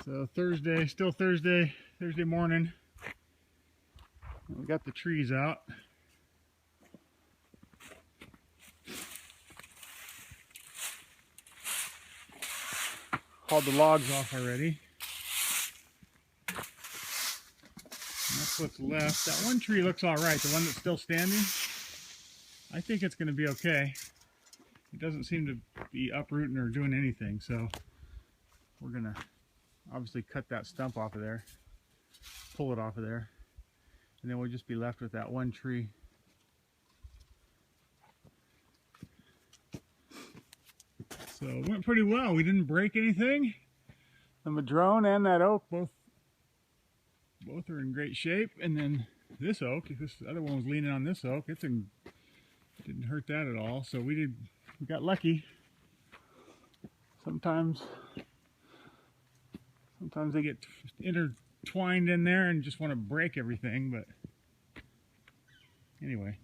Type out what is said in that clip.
So Thursday, still Thursday morning. We got the trees out. Hauled the logs off already. And that's what's left. That one tree looks all right, the one that's still standing. I think it's going to be okay. It doesn't seem to be uprooting or doing anything, so we're going to obviously cut that stump off of there, pull it off of there, and then we'll just be left with that one tree. So it went pretty well. We didn't break anything. The madrone and that oak both are in great shape, and then this oak, this other one was leaning on this oak, didn't hurt that at all. So we got lucky. Sometimes they get intertwined in there and just want to break everything, but anyway.